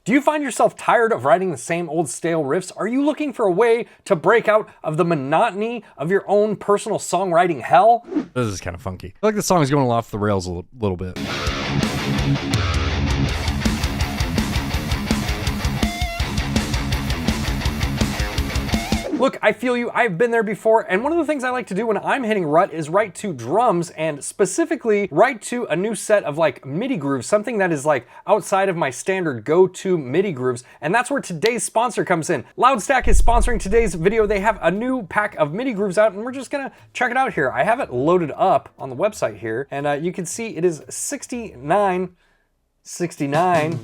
Do you find yourself tired of writing the same old stale riffs? Are you looking for a way to break out of the monotony of your own personal songwriting hell? This is kind of funky. I feel like the song is going off the rails a little bit. Look, I feel you, I've been there before, and one of the things I like to do when I'm hitting rut is write to drums, and specifically write to a new set of like MIDI grooves, something that is like outside of my standard go-to MIDI grooves, and that's where today's sponsor comes in. Loudstakk is sponsoring today's video. They have a new pack of MIDI grooves out, and we're just gonna check it out here. I have it loaded up on the website here, and you can see it is $69.69.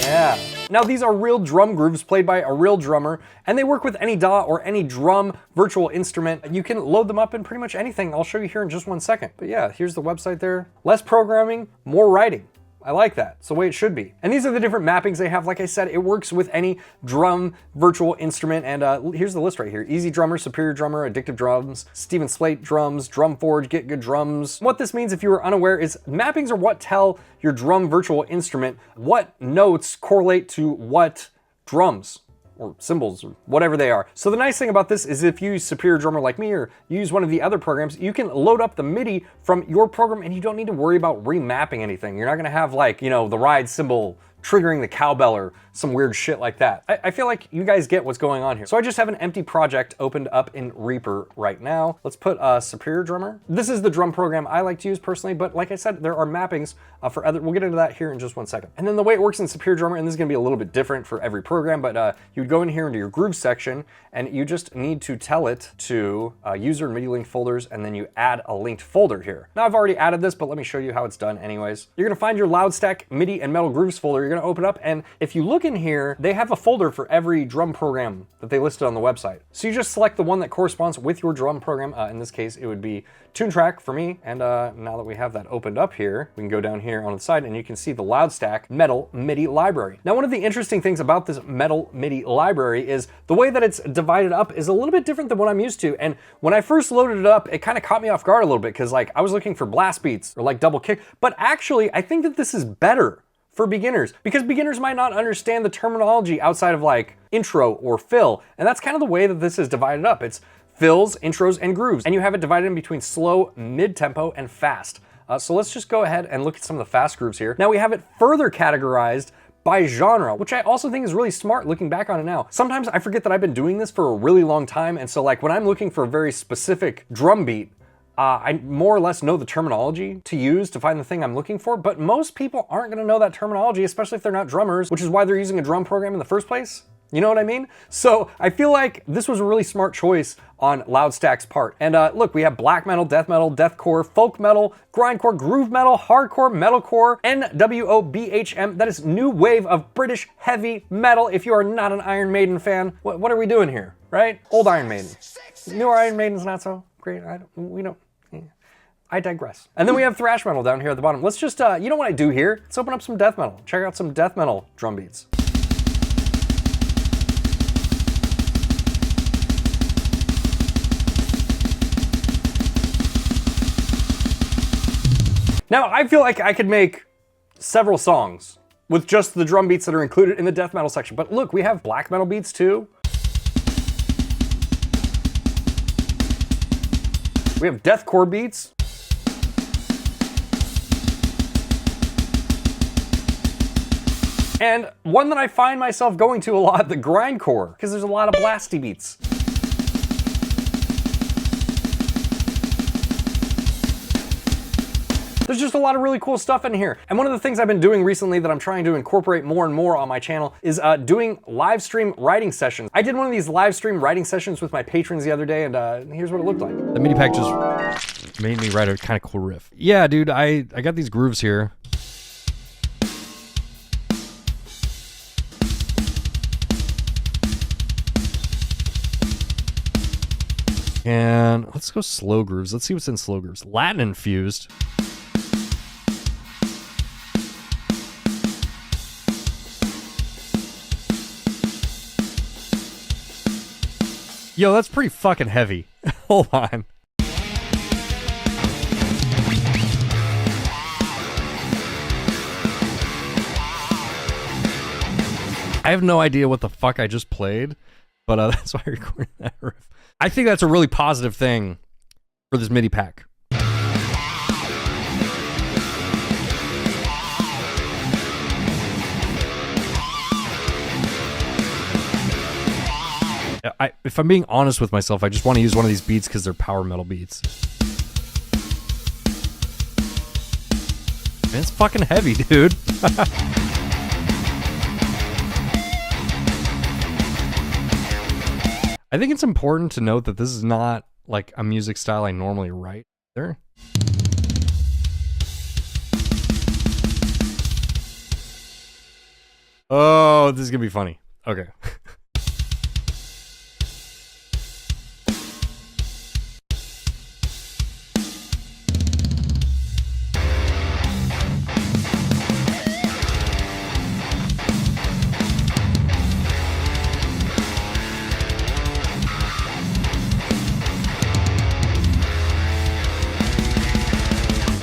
Yeah. Now these are real drum grooves played by a real drummer, and they work with any DAW or any drum virtual instrument. You can load them up in pretty much anything. I'll show you here in just 1 second. But yeah, here's the website there. Less programming, more writing. I like that. It's the way it should be. And these are the different mappings they have. Like I said, it works with any drum virtual instrument. And here's the list right here. Easy Drummer, Superior Drummer, Addictive Drums, Stephen Slate Drums, Drum Forge, Get Good Drums. What this means, if you are unaware, is mappings are what tell your drum virtual instrument what notes correlate to what drums or cymbals or whatever they are. So the nice thing about this is if you use Superior Drummer like me or you use one of the other programs, you can load up the MIDI from your program and you don't need to worry about remapping anything. You're not gonna have like, you know, the ride cymbal triggering the cowbell or some weird shit like that. I feel like you guys get what's going on here. So I just have an empty project opened up in Reaper right now. Let's put Superior Drummer. This is the drum program I like to use personally, but like I said, there are mappings for other, we'll get into that here in just 1 second. And then the way it works in Superior Drummer, and this is gonna be a little bit different for every program, but you would go in here into your groove section and you just need to tell it to user and MIDI linked folders, and then you add a linked folder here. Now I've already added this, but let me show you how it's done anyways. You're gonna find your Loudstakk MIDI and Metal Grooves folder. You're gonna open up, and if you look in here, they have a folder for every drum program that they listed on the website. So you just select the one that corresponds with your drum program. In this case, it would be Tune Track for me. And now that we have that opened up here, we can go down here on the side and you can see the Loudstakk Metal MIDI library. Now, one of the interesting things about this Metal MIDI library is the way that it's divided up is a little bit different than what I'm used to. And when I first loaded it up, it kind of caught me off guard a little bit because like I was looking for blast beats or like double kick, but actually I think that this is better for beginners, because beginners might not understand the terminology outside of like intro or fill. And that's kind of the way that this is divided up. It's fills, intros, and grooves. And you have it divided in between slow, mid-tempo, and fast. So let's just go ahead and look at some of the fast grooves here. Now we have it further categorized by genre, which I also think is really smart looking back on it now. Sometimes I forget that I've been doing this for a really long time. And so like when I'm looking for a very specific drum beat, I more or less know the terminology to use to find the thing I'm looking for, but most people aren't gonna know that terminology, especially if they're not drummers, which is why they're using a drum program in the first place. You know what I mean? So I feel like this was a really smart choice on Loudstak's part. And look, we have black metal, deathcore, folk metal, grindcore, groove metal, hardcore, metalcore, 𝗦𝗡𝗏𝗶𝗹. That is new wave of British heavy metal. If you are not an Iron Maiden fan, what are we doing here, right? Old Iron Maiden. New Iron Maiden's not so great. I digress. And then we have thrash metal down here at the bottom. Let's just, you know what I do here? Let's open up some death metal. Check out some death metal drum beats. Now, I feel like I could make several songs with just the drum beats that are included in the death metal section. But look, we have black metal beats too. We have deathcore beats. And one that I find myself going to a lot, the grindcore, because there's a lot of blasty beats. There's just a lot of really cool stuff in here. And one of the things I've been doing recently that I'm trying to incorporate more and more on my channel is doing live stream writing sessions. I did one of these live stream writing sessions with my patrons the other day, and here's what it looked like. The MIDI pack just made me write a kind of cool riff. Yeah, dude, I got these grooves here. And let's go slow grooves. Let's see what's in slow grooves. Latin infused. Yo, that's pretty fucking heavy. Hold on. I have no idea what the fuck I just played, but that's why I recorded that riff. I think that's a really positive thing for this MIDI pack. If I'm being honest with myself, I just want to use one of these beats because they're power metal beats. Man, it's fucking heavy, dude. I think it's important to note that this is not like a music style I normally write there. Oh, this is gonna be funny. Okay.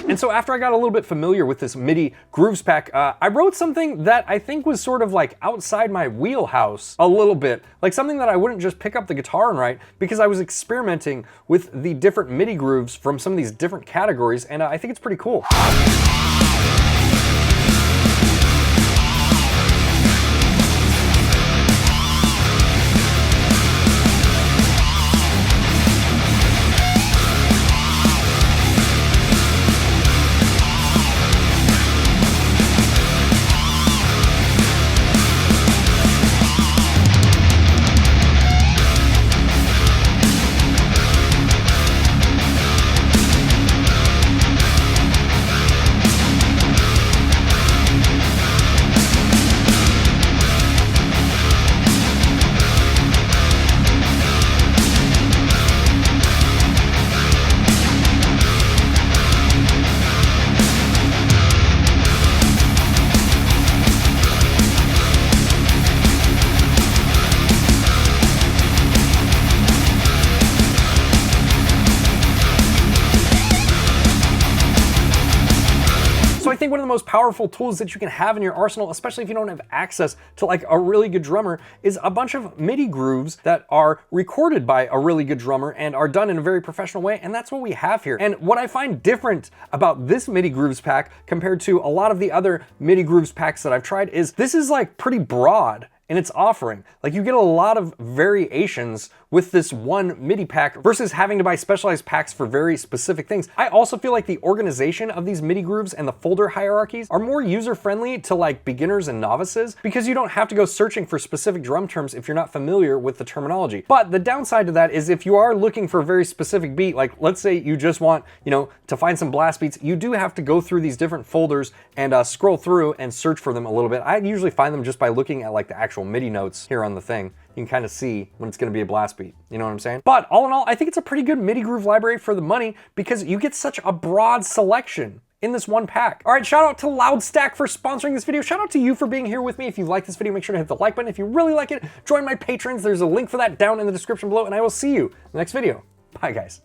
And so after I got a little bit familiar with this MIDI Grooves pack, I wrote something that I think was sort of like outside my wheelhouse a little bit, like something that I wouldn't just pick up the guitar and write, because I was experimenting with the different MIDI grooves from some of these different categories, and I think it's pretty cool. So I think one of the most powerful tools that you can have in your arsenal, especially if you don't have access to like a really good drummer, is a bunch of MIDI grooves that are recorded by a really good drummer and are done in a very professional way, and that's what we have here. And what I find different about this MIDI Grooves pack compared to a lot of the other MIDI Grooves packs that I've tried is this is like pretty broad in its offering. Like you get a lot of variations with this one MIDI pack versus having to buy specialized packs for very specific things. I also feel like the organization of these MIDI grooves and the folder hierarchies are more user-friendly to like beginners and novices because you don't have to go searching for specific drum terms if you're not familiar with the terminology. But the downside to that is if you are looking for a very specific beat, like let's say you just want, you know, to find some blast beats, you do have to go through these different folders and scroll through and search for them a little bit. I usually find them just by looking at like the actual MIDI notes here on the thing. You can kind of see when it's going to be a blast beat. You know what I'm saying? But all in all, I think it's a pretty good MIDI groove library for the money because you get such a broad selection in this one pack. All right, shout out to Loudstakk for sponsoring this video. Shout out to you for being here with me. If you like this video, make sure to hit the like button. If you really like it, join my patrons. There's a link for that down in the description below, and I will see you in the next video. Bye, guys.